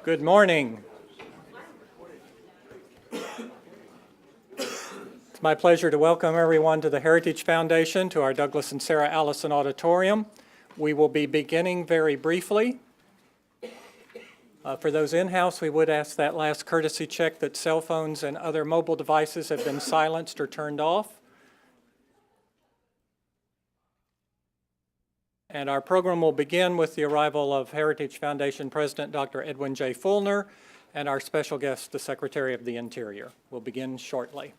Good morning. It's my pleasure to welcome everyone to the Heritage Foundation, to our Douglas and Sarah Allison Auditorium. We will be beginning very briefly. For those in-house, we would ask that last courtesy check that cell phones and other mobile devices have been silenced or turned off. And our program will begin with the arrival of Heritage Foundation President Dr. Edwin J. Fulner and our special guest, the Secretary of the Interior. We'll begin shortly.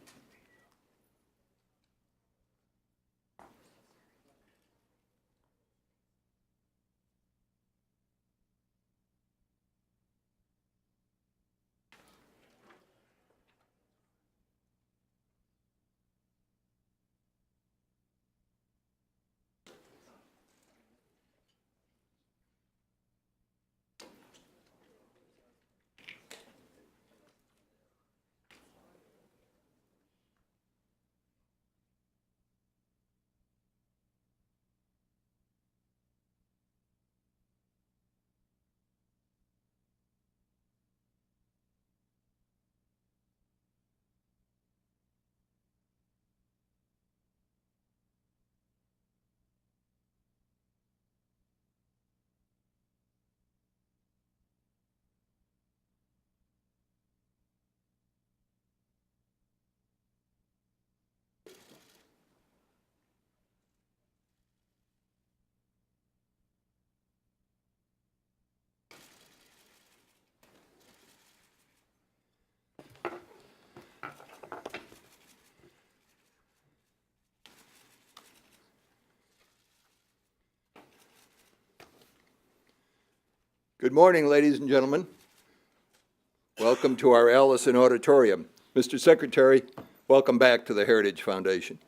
Good morning, ladies and gentlemen. Welcome to our Allison Auditorium. Mr. Secretary, welcome back to the Heritage Foundation.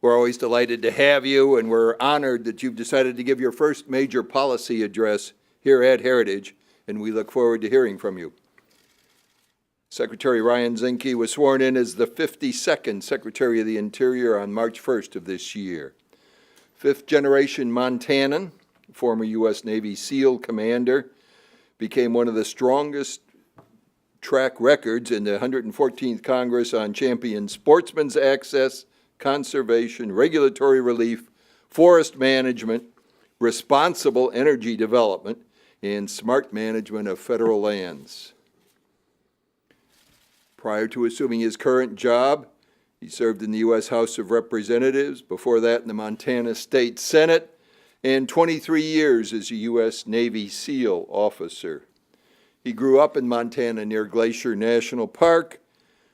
We're always delighted to have you, and we're honored that you've decided to give your first major policy address here at Heritage, and we look forward to hearing from you. Secretary Ryan Zinke was sworn in as the 52nd Secretary of the Interior on March 1st of this year. Fifth-generation Montanan, former U.S. Navy SEAL commander, became one of the strongest track records in the 114th Congress on championing sportsman's access, conservation, regulatory relief, forest management, responsible energy development, and smart management of federal lands. Prior to assuming his current job, he served in the U.S. House of Representatives, before that in the Montana State Senate, and 23 years as a U.S. Navy SEAL officer. He grew up in Montana near Glacier National Park,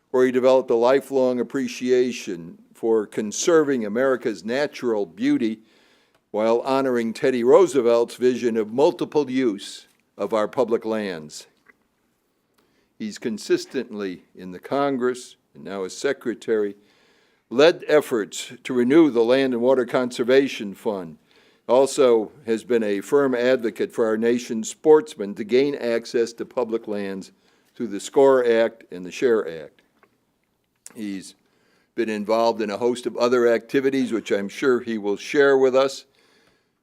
where he developed a lifelong appreciation for conserving America's natural beauty while honoring Teddy Roosevelt's vision of multiple use of our public lands. He's consistently in the Congress, and now as Secretary, led efforts to renew the Land and Water Conservation Fund. Also has been a firm advocate for our nation's sportsmen to gain access to public lands through the SCORE Act and the SHARE Act. He's been involved in a host of other activities, which I'm sure he will share with us.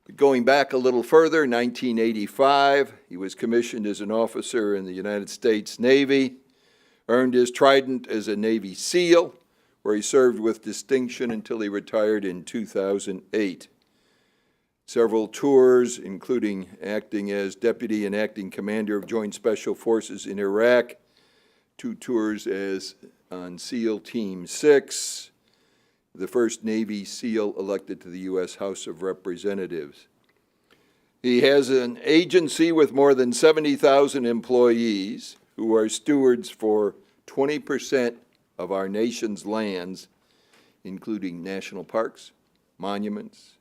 But going back a little further, 1985, he was commissioned as an officer in the United States Navy, earned his trident as a Navy SEAL, where he served with distinction until he retired in 2008. Several tours, including acting as Deputy and Acting Commander of Joint Special Forces in Iraq, 2 tours as on SEAL Team 6, the first Navy SEAL elected to the U.S. House of Representatives. He has an agency with more than 70,000 employees who are stewards for 20% of our nation's lands, including national parks, monuments,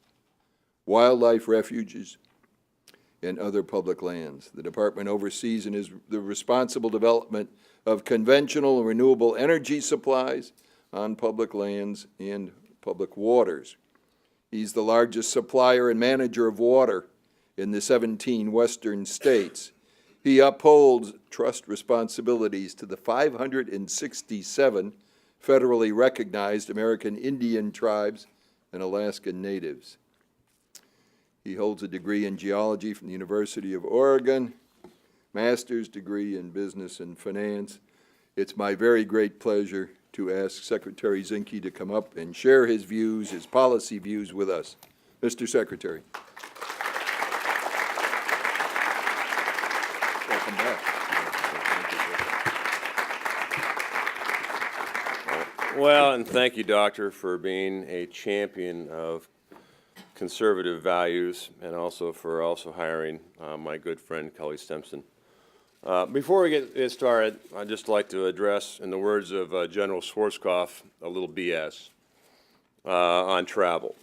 wildlife refuges, and other public lands. The department oversees and is the responsible development of conventional and renewable energy supplies on public lands and public waters. He's the largest supplier and manager of water in the 17 western states. He upholds trust responsibilities to the 567 federally recognized American Indian tribes and Alaskan natives. He holds a degree in geology from the University of Oregon, master's degree in business and finance. It's my very great pleasure to ask Secretary Zinke to come up and share his views, his policy views with us. Mr. Secretary. Welcome back. Well, and thank you, Doctor, for being a champion of conservative values, and also for hiring my good friend Kelly Stimson. Before we get started, I'd just like to address, in the words of General Schwarzkopf, a little BS on travel.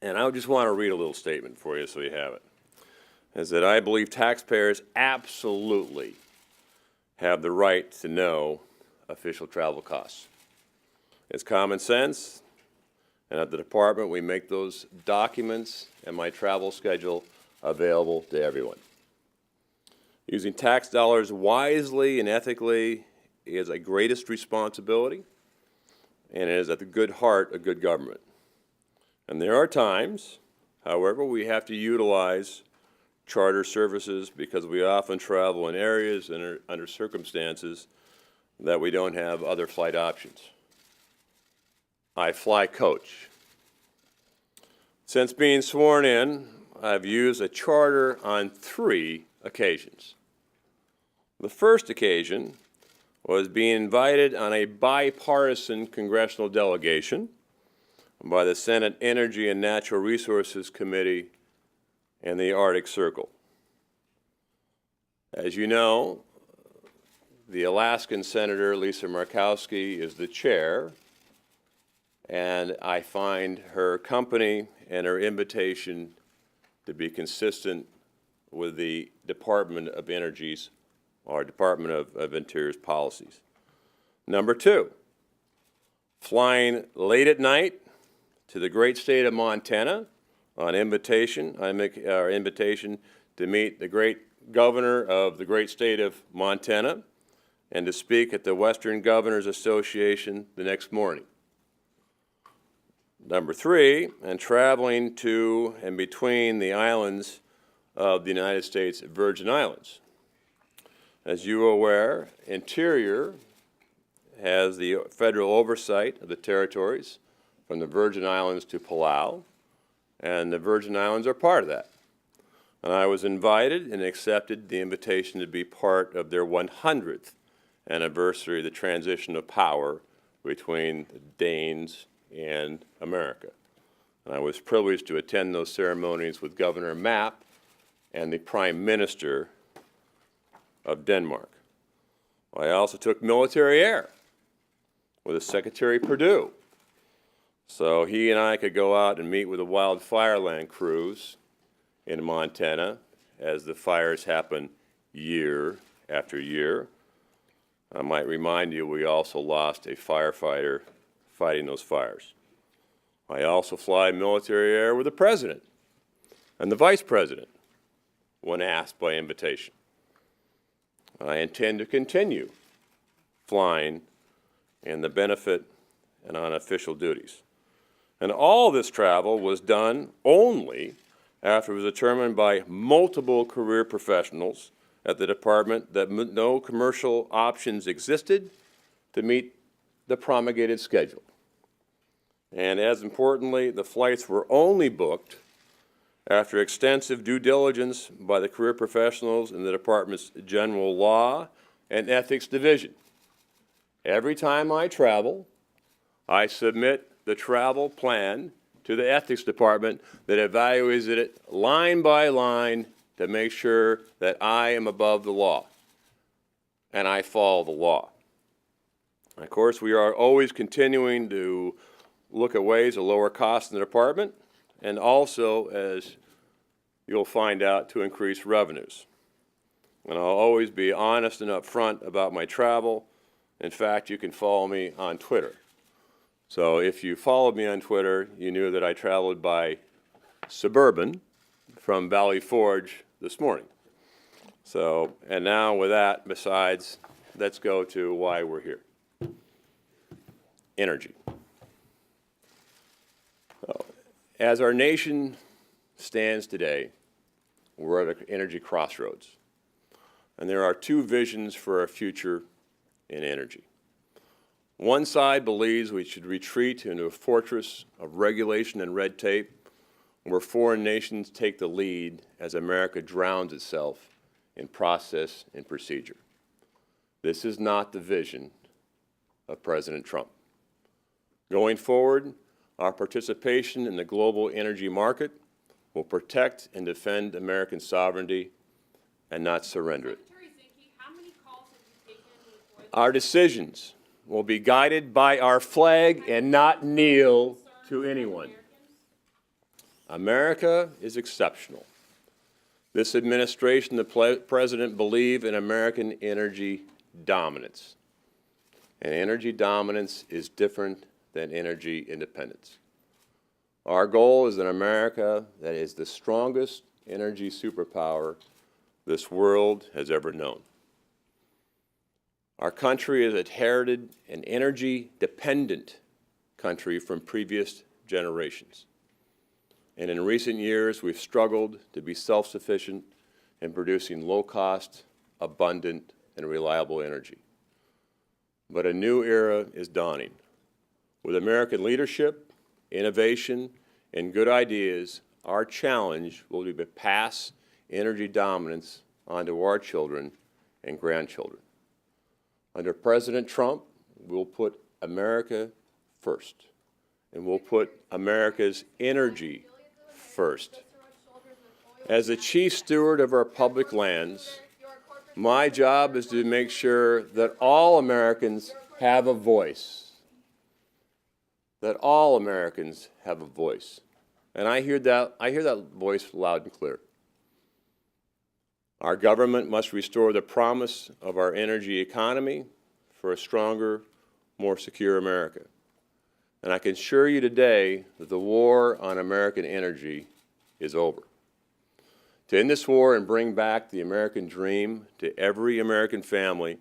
And I just want to read a little statement for you so you have it. Is that I believe taxpayers absolutely have the right to know official travel costs. It's common sense. And at the department, we make those documents and my travel schedule available to everyone. Using tax dollars wisely and ethically is a greatest responsibility, and it is at the good heart of good government. And there are times, however, we have to utilize charter services because we often travel in areas and under circumstances that we don't have other flight options. I fly coach. Since being sworn in, I've used a charter on 3 occasions. The first occasion was being invited on a bipartisan congressional delegation by the Senate Energy and Natural Resources Committee and the Arctic Circle. As you know, the Alaskan Senator Lisa Murkowski is the chair, and I find her company and her invitation to be consistent with the Department of Energy's or Department of Interior's policies. Number two, flying late at night to the great state of Montana on invitation. I make our invitation to meet the great governor of the great state of Montana and to speak at the Western Governors Association the next morning. Number three, and traveling to and between the islands of the United States Virgin Islands. As you are aware, Interior has the federal oversight of the territories from the Virgin Islands to Palau, and the Virgin Islands are part of that. And I was invited and accepted the invitation to be part of their 100th anniversary of the transition of power between the Danes and America. And I was privileged to attend those ceremonies with Governor Mapp and the Prime Minister of Denmark. I also took military air with the Secretary Perdue. So he and I could go out and meet with the wildfireland crews in Montana as the fires happen year after year. I might remind you, we also lost a firefighter fighting those fires. I also fly military air with the President and the Vice President when asked by invitation. I intend to continue flying in the benefit and on official duties. And all this travel was done only after it was determined by multiple career professionals at the department that no commercial options existed to meet the promulgated schedule. And as importantly, the flights were only booked after extensive due diligence by the career professionals in the department's General Law and Ethics Division. Every time I travel, I submit the travel plan to the Ethics Department that evaluates it line by line to make sure that I am above the law and I follow the law. And of course, we are always continuing to look at ways to lower costs in the department and also, as you'll find out, to increase revenues. And I'll always be honest and upfront about my travel. In fact, you can follow me on Twitter. So if you followed me on Twitter, you knew that I traveled by Suburban from Valley Forge this morning. So, and now with that, besides, let's go to why we're here. Energy. So, as our nation stands today, we're at an energy crossroads. And there are two visions for our future in energy. One side believes we should retreat into a fortress of regulation and red tape where foreign nations take the lead as America drowns itself in process and procedure. This is not the vision of President Trump. Going forward, our participation in the global energy market will protect and defend American sovereignty and not surrender it. Secretary Zinke, how many calls have you taken with Our decisions will be guided by our flag and not kneel to anyone. America is exceptional. This administration, the President, believe in American energy dominance. And energy dominance is different than energy independence. Our goal is an America that is the strongest energy superpower this world has ever known. Our country has inherited an energy-dependent country from previous generations. And in recent years, we've struggled to be self-sufficient in producing low-cost, abundant, and reliable energy. But a new era is dawning. With American leadership, innovation, and good ideas, our challenge will be to pass energy dominance onto our children and grandchildren. Under President Trump, we'll put America first, and we'll put America's energy first. As the chief steward of our public lands, my job is to make sure that all Americans have a voice. That all Americans have a voice. And I hear that voice loud and clear. Our government must restore the promise of our energy economy for a stronger, more secure America. And I can assure you today that the war on American energy is over. To end this war and bring back the American dream to every American family,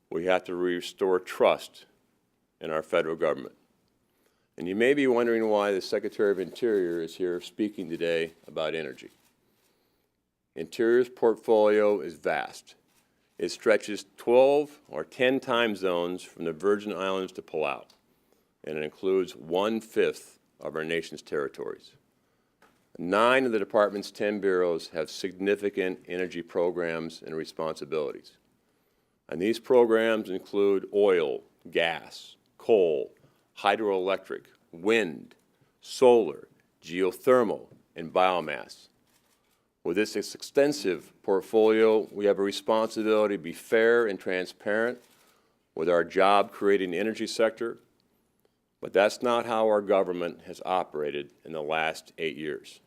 we have to restore trust in our federal government. And you may be wondering why the Secretary of Interior is here speaking today about energy. Interior's portfolio is vast. It stretches 12 or 10 time zones from the Virgin Islands to Palau, and it includes 1/5 of our nation's territories. 9 of the department's 10 bureaus have significant energy programs and responsibilities. And these programs include oil, gas, coal, hydroelectric, wind, solar, geothermal, and biomass. With this extensive portfolio, we have a responsibility to be fair and transparent with our job-creating energy sector, but that's not how our government has operated in the last 8 years.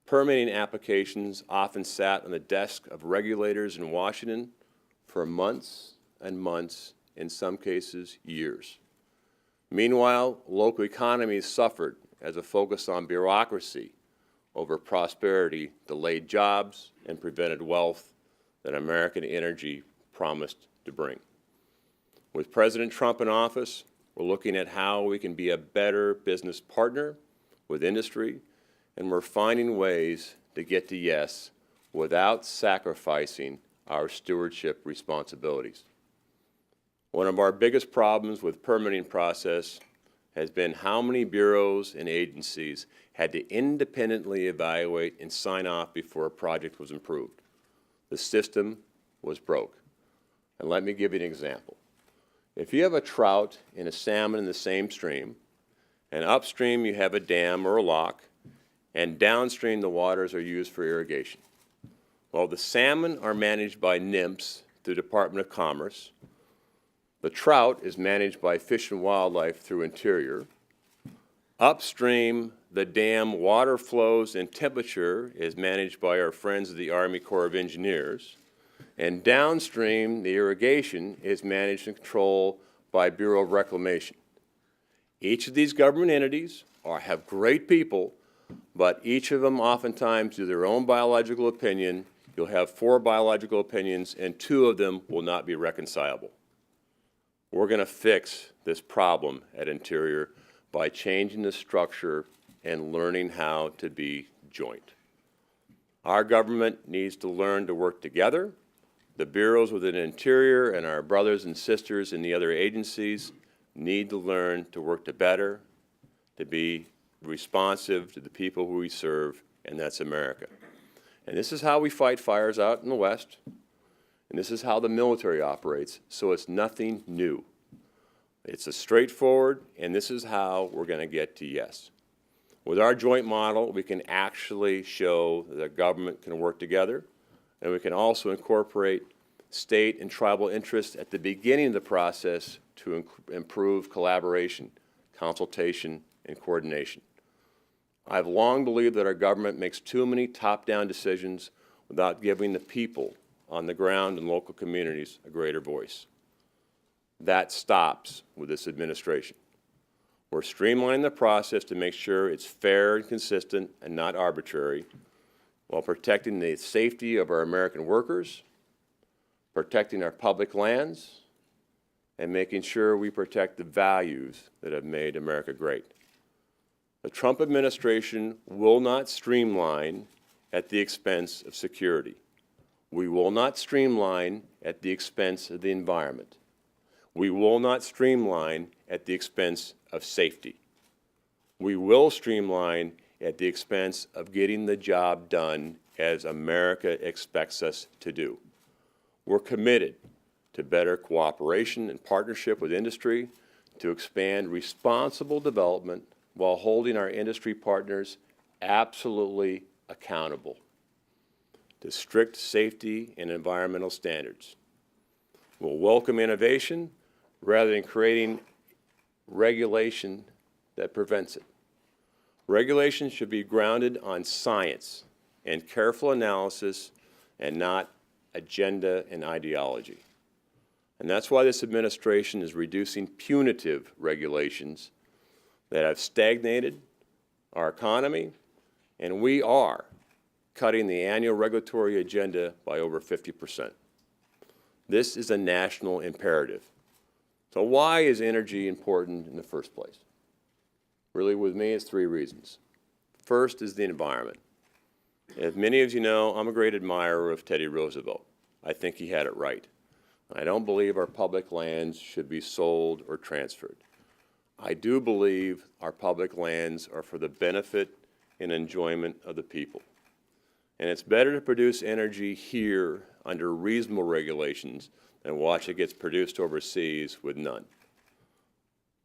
Permitting applications often sat on the desk of regulators in Washington for months and months, in some cases years. Meanwhile, local economies suffered as a focus on bureaucracy over prosperity delayed jobs and prevented wealth that American energy promised to bring. With President Trump in office, we're looking at how we can be a better business partner with industry, and we're finding ways to get to yes without sacrificing our stewardship responsibilities. One of our biggest problems with permitting process has been how many bureaus and agencies had to independently evaluate and sign off before a project was approved. The system was broke. And let me give you an example. If you have a trout and a salmon in the same stream, and upstream you have a dam or a lock, and downstream the waters are used for irrigation. Well, the salmon are managed by NIMS through the Department of Commerce. The trout is managed by Fish and Wildlife through Interior. Upstream, the dam water flows and temperature is managed by our friends of the Army Corps of Engineers. And downstream, the irrigation is managed and controlled by Bureau of Reclamation. Each of these government entities have great people, but each of them oftentimes do their own biological opinion. You'll have 4 biological opinions, and 2 of them will not be reconcilable. We're going to fix this problem at Interior by changing the structure and learning how to be joint. Our government needs to learn to work together. The bureaus within Interior and our brothers and sisters in the other agencies need to learn to work together, to be responsive to the people who we serve, and that's America. And this is how we fight fires out in the West. And this is how the military operates, so it's nothing new. It's a straightforward, and this is how we're going to get to yes. With our joint model, we can actually show that government can work together, and we can also incorporate state and tribal interests at the beginning of the process to improve collaboration, consultation, and coordination. I've long believed that our government makes too many top-down decisions without giving the people on the ground in local communities a greater voice. That stops with this administration. We're streamlining the process to make sure it's fair and consistent and not arbitrary, while protecting the safety of our American workers, protecting our public lands, and making sure we protect the values that have made America great. The Trump administration will not streamline at the expense of security. We will not streamline at the expense of the environment. We will not streamline at the expense of safety. We will streamline at the expense of getting the job done as America expects us to do. We're committed to better cooperation and partnership with industry to expand responsible development while holding our industry partners absolutely accountable to strict safety and environmental standards. We'll welcome innovation rather than creating regulation that prevents it. Regulation should be grounded on science and careful analysis and not agenda and ideology. And that's why this administration is reducing punitive regulations that have stagnated our economy, and we are cutting the annual regulatory agenda by over 50%. This is a national imperative. So why is energy important in the first place? Really, with me, it's three reasons. First is the environment. As many of you know, I'm a great admirer of Teddy Roosevelt. I think he had it right. I don't believe our public lands should be sold or transferred. I do believe our public lands are for the benefit and enjoyment of the people. And it's better to produce energy here under reasonable regulations than watch it gets produced overseas with none.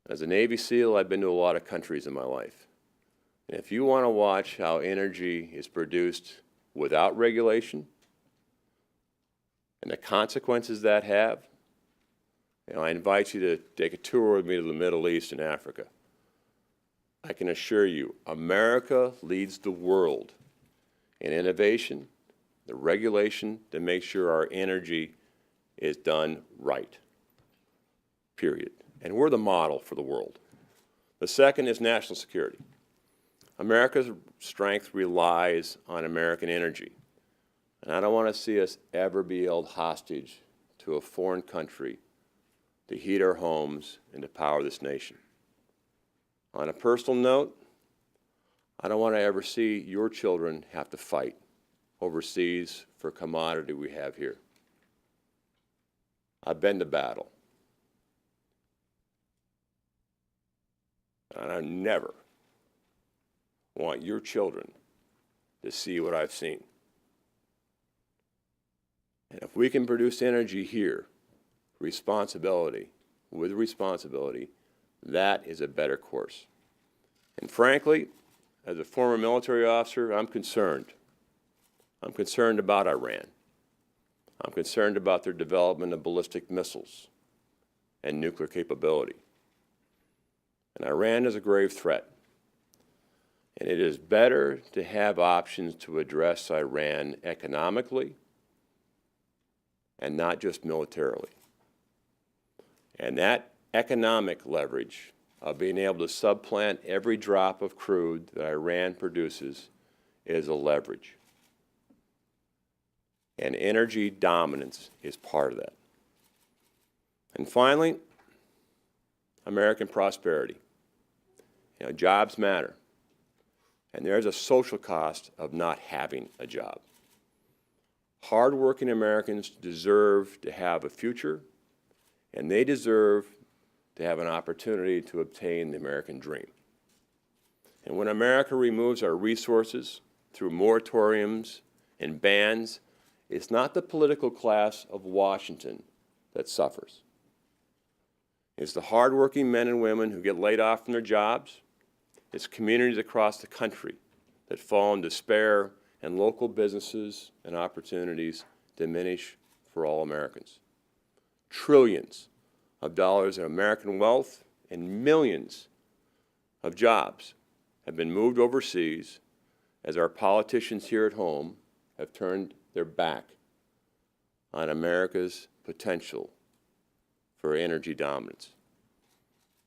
As a Navy SEAL, I've been to a lot of countries in my life. And if you want to watch how energy is produced without regulation and the consequences that have, I invite you to take a tour with me to the Middle East and Africa. I can assure you, America leads the world in innovation, the regulation to make sure our energy is done right, period. And we're the model for the world. The second is national security. America's strength relies on American energy. And I don't want to see us ever be held hostage to a foreign country to heat our homes and to power this nation. On a personal note, I don't want to ever see your children have to fight overseas for a commodity we have here. I've been to battle. And I never want your children to see what I've seen. And if we can produce energy here, with responsibility, that is a better course. And frankly, as a former military officer, I'm concerned. I'm concerned about Iran. I'm concerned about their development of ballistic missiles and nuclear capability. And Iran is a grave threat. And it is better to have options to address Iran economically and not just militarily. And that economic leverage of being able to supplant every drop of crude that Iran produces is a leverage. And energy dominance is part of that. And finally, American prosperity. Jobs matter. And there's a social cost of not having a job. Hardworking Americans deserve to have a future, and they deserve to have an opportunity to obtain the American dream. And when America removes our resources through moratoriums and bans, it's not the political class of Washington that suffers. It's the hardworking men and women who get laid off from their jobs. It's communities across the country that fall in despair, and local businesses and opportunities diminish for all Americans. Trillions of dollars in American wealth and millions of jobs have been moved overseas as our politicians here at home have turned their back on America's potential for energy dominance.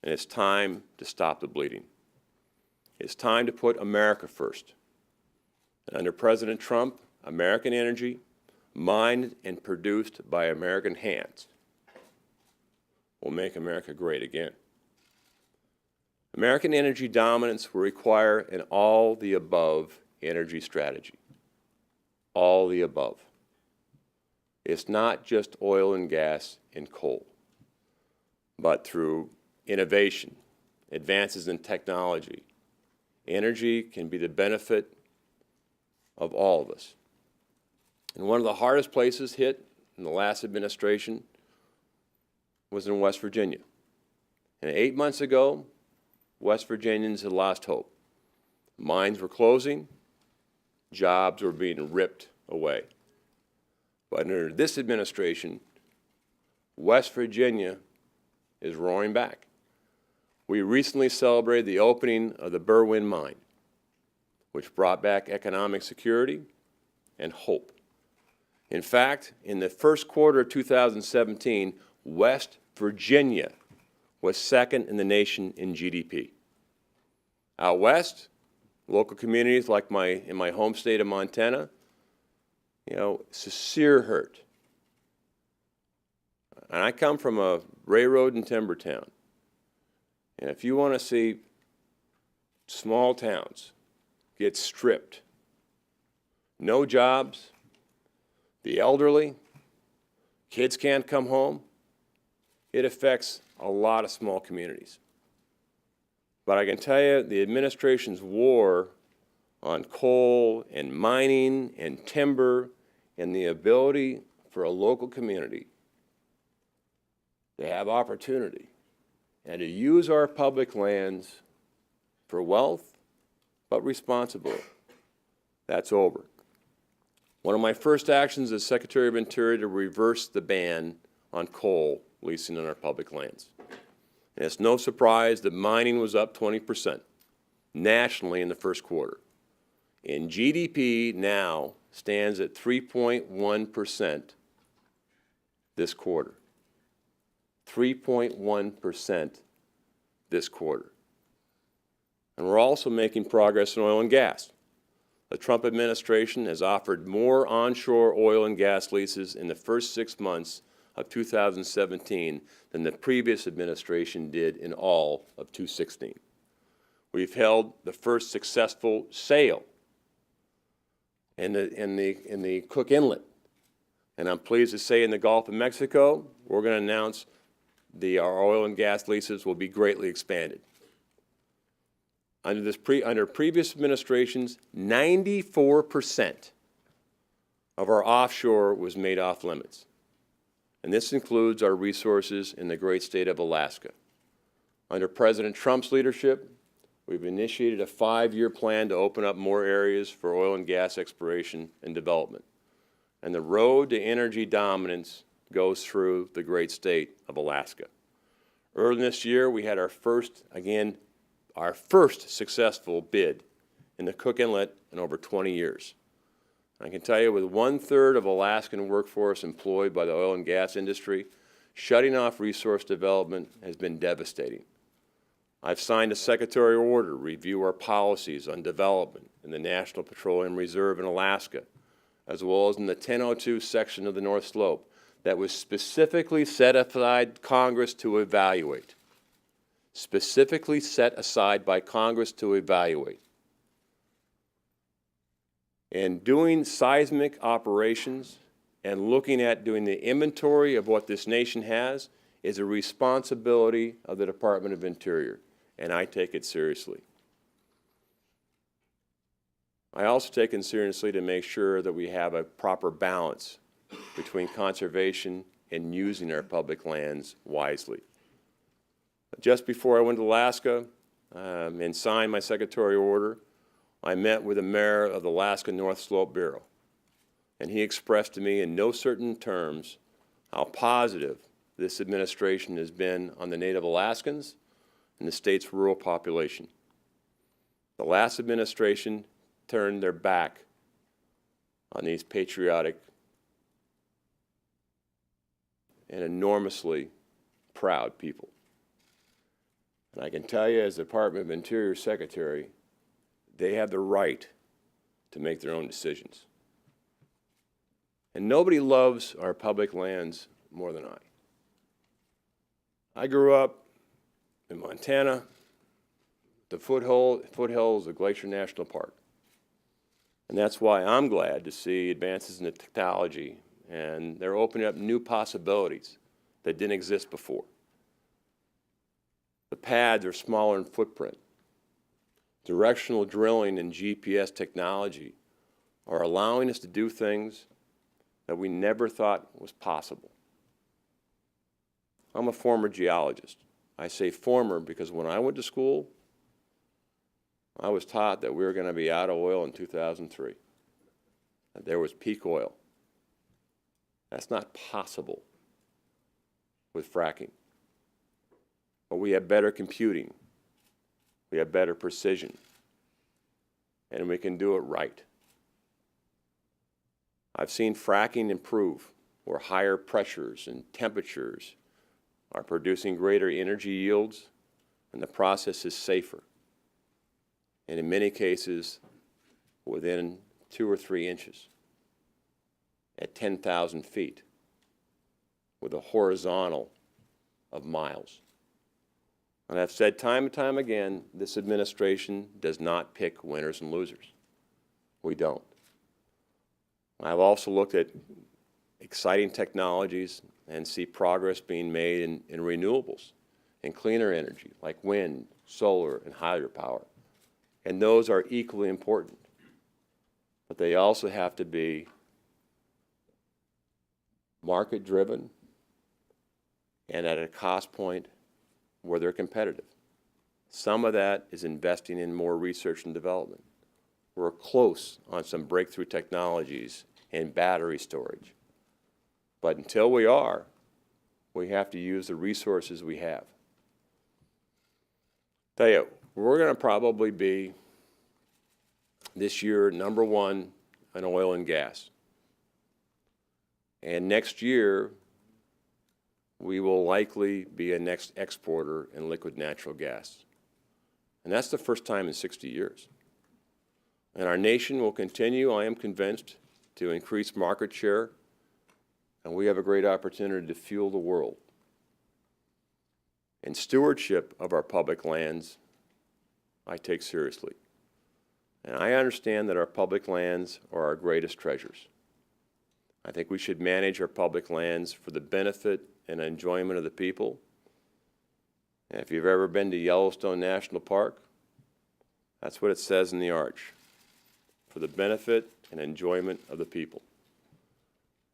And it's time to stop the bleeding. It's time to put America first. And under President Trump, American energy, mined and produced by American hands, will make America great again. American energy dominance will require an all-the-above energy strategy. All the above. It's not just oil and gas and coal, but through innovation, advances in technology, energy can be the benefit of all of us. And one of the hardest places hit in the last administration was in West Virginia. And 8 months ago, West Virginians had lost hope. Mines were closing, jobs were being ripped away. But under this administration, West Virginia is roaring back. We recently celebrated the opening of the Berwind mine, which brought back economic security and hope. In fact, in the first quarter of 2017, West Virginia was second in the nation in GDP. Out west, local communities like in my home state of Montana, it's a sear hurt. And I come from a railroad and timber town. And if you want to see small towns get stripped, no jobs, the elderly, kids can't come home, it affects a lot of small communities. But I can tell you the administration's war on coal and mining and timber and the ability for a local community to have opportunity and to use our public lands for wealth, but responsibly, that's over. One of my first actions as Secretary of Interior to reverse the ban on coal leasing on our public lands. And it's no surprise that mining was up 20% nationally in the first quarter. And GDP now stands at 3.1% this quarter. 3.1% this quarter. And we're also making progress in oil and gas. The Trump administration has offered more onshore oil and gas leases in the first 6 months of 2017 than the previous administration did in all of 2016. We've held the first successful sale in the Cook Inlet. And I'm pleased to say in the Gulf of Mexico, we're going to announce our oil and gas leases will be greatly expanded. Under previous administrations, 94% of our offshore was made off limits. And this includes our resources in the great state of Alaska. Under President Trump's leadership, we've initiated a 5-year plan to open up more areas for oil and gas exploration and development. And the road to energy dominance goes through the great state of Alaska. Early this year, we had our first successful bid in the Cook Inlet in over 20 years. I can tell you, with 1/3 of Alaskan workforce employed by the oil and gas industry, shutting off resource development has been devastating. I've signed a secretarial order to review our policies on development in the National Petroleum Reserve in Alaska, as well as in the 1002 section of the North Slope that was specifically set aside Congress to evaluate. Specifically set aside by Congress to evaluate. And doing seismic operations and looking at doing the inventory of what this nation has is a responsibility of the Department of Interior, and I take it seriously. I also take it seriously to make sure that we have a proper balance between conservation and using our public lands wisely. Just before I went to Alaska and signed my secretarial order, I met with the mayor of the Alaska North Slope Bureau, and he expressed to me in no certain terms how positive this administration has been on the Native Alaskans and the state's rural population. The last administration turned their back on these patriotic and enormously proud people. And I can tell you, as the Department of Interior Secretary, they have the right to make their own decisions. And nobody loves our public lands more than I. I grew up in Montana, the foothills of Glacier National Park. And that's why I'm glad to see advances in the technology, and they're opening up new possibilities that didn't exist before. The pads are smaller in footprint. Directional drilling and GPS technology are allowing us to do things that we never thought was possible. I'm a former geologist. I say former because when I went to school, I was taught that we were going to be out of oil in 2003, that there was peak oil. That's not possible with fracking. But we have better computing. We have better precision. And we can do it right. I've seen fracking improve, where higher pressures and temperatures are producing greater energy yields, and the process is safer. And in many cases, within 2 or 3 inches at 10,000 feet with a horizontal of miles. And I've said time and time again, this administration does not pick winners and losers. We don't. I've also looked at exciting technologies and see progress being made in renewables and cleaner energy like wind, solar, and hydropower. And those are equally important. But they also have to be market-driven and at a cost point where they're competitive. Some of that is investing in more research and development. We're close on some breakthrough technologies in battery storage. But until we are, we have to use the resources we have. Tell you, we're going to probably be, this year, #1 in oil and gas. And next year, we will likely be a next exporter in liquid natural gas. And that's the first time in 60 years. And our nation will continue, I am convinced, to increase market share, and we have a great opportunity to fuel the world. And stewardship of our public lands, I take seriously. And I understand that our public lands are our greatest treasures. I think we should manage our public lands for the benefit and enjoyment of the people. And if you've ever been to Yellowstone National Park, that's what it says in the arch, for the benefit and enjoyment of the people.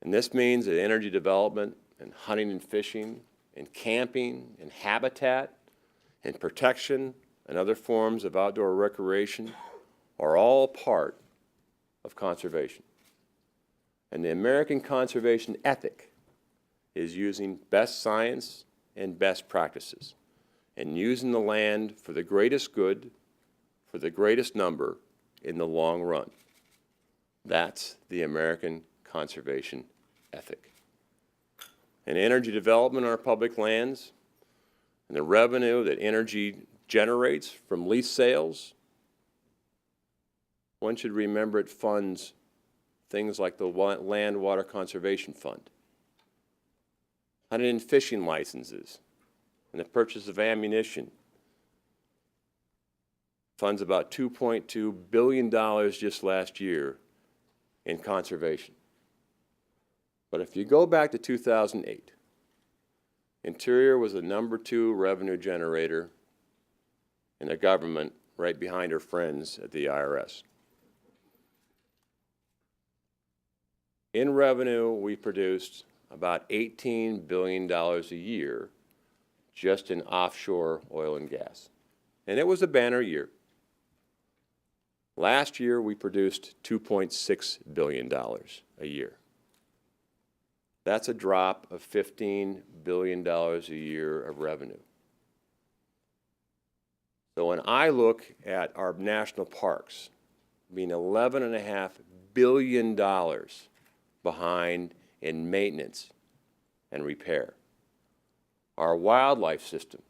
And this means that energy development and hunting and fishing and camping and habitat and protection and other forms of outdoor recreation are all part of conservation. And the American conservation ethic is using best science and best practices and using the land for the greatest good, for the greatest number in the long run. That's the American conservation ethic. And energy development on our public lands and the revenue that energy generates from lease sales, one should remember it funds things like the Land Water Conservation Fund, hunting and fishing licenses, and the purchase of ammunition. Funds about $2.2 billion just last year in conservation. But if you go back to 2008, Interior was the #2 revenue generator in the government, right behind her friends at the IRS. In revenue, we produced about $18 billion a year just in offshore oil and gas. And it was a banner year. Last year, we produced $2.6 billion a year. That's a drop of $15 billion a year of revenue. So when I look at our national parks being $11.5 billion behind in maintenance and repair, our wildlife system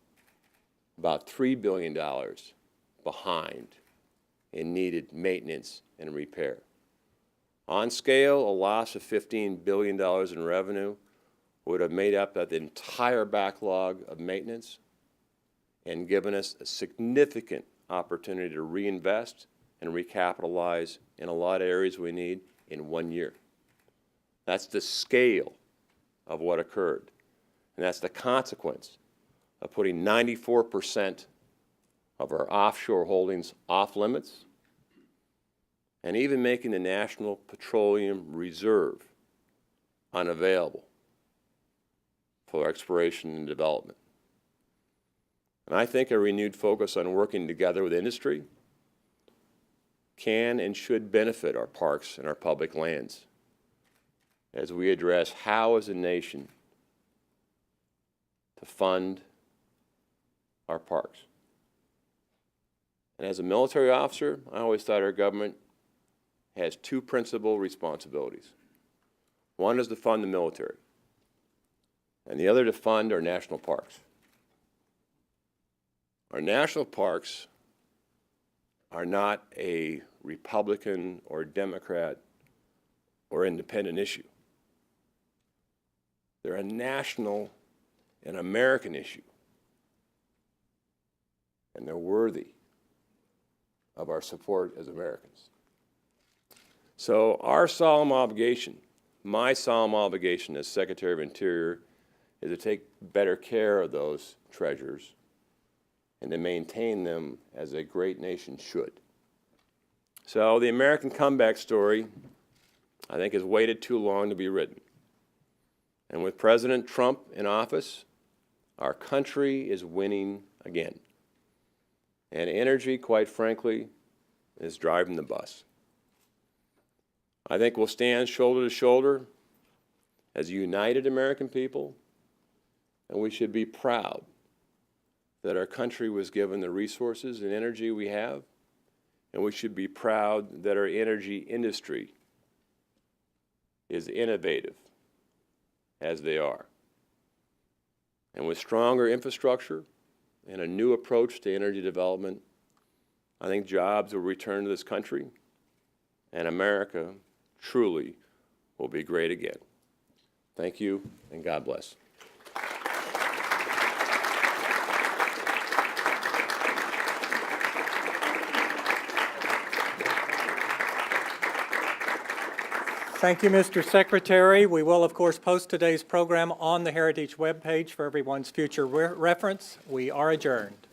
about $3 billion behind in needed maintenance and repair. On scale, a loss of $15 billion in revenue would have made up that entire backlog of maintenance and given us a significant opportunity to reinvest and recapitalize in a lot of areas we need in 1 year. That's the scale of what occurred. And that's the consequence of putting 94% of our offshore holdings off limits and even making the National Petroleum Reserve unavailable for exploration and development. And I think a renewed focus on working together with industry can and should benefit our parks and our public lands as we address how, as a nation, to fund our parks. And as a military officer, I always thought our government has two principal responsibilities. One is to fund the military, and the other to fund our national parks. Our national parks are not a Republican or Democrat or independent issue. They're a national and American issue, and they're worthy of our support as Americans. So our solemn obligation, my solemn obligation as Secretary of Interior, is to take better care of those treasures and to maintain them as a great nation should. So the American comeback story, I think, has waited too long to be written. And with President Trump in office, our country is winning again. And energy, quite frankly, is driving the bus. I think we'll stand shoulder to shoulder as a united American people, and we should be proud that our country was given the resources and energy we have, and we should be proud that our energy industry is innovative as they are. And with stronger infrastructure and a new approach to energy development, I think jobs will return to this country, and America truly will be great again. Thank you, and God bless. Thank you, Mr. Secretary. We will, of course, post today's program on the Heritage webpage for everyone's future reference. We are adjourned.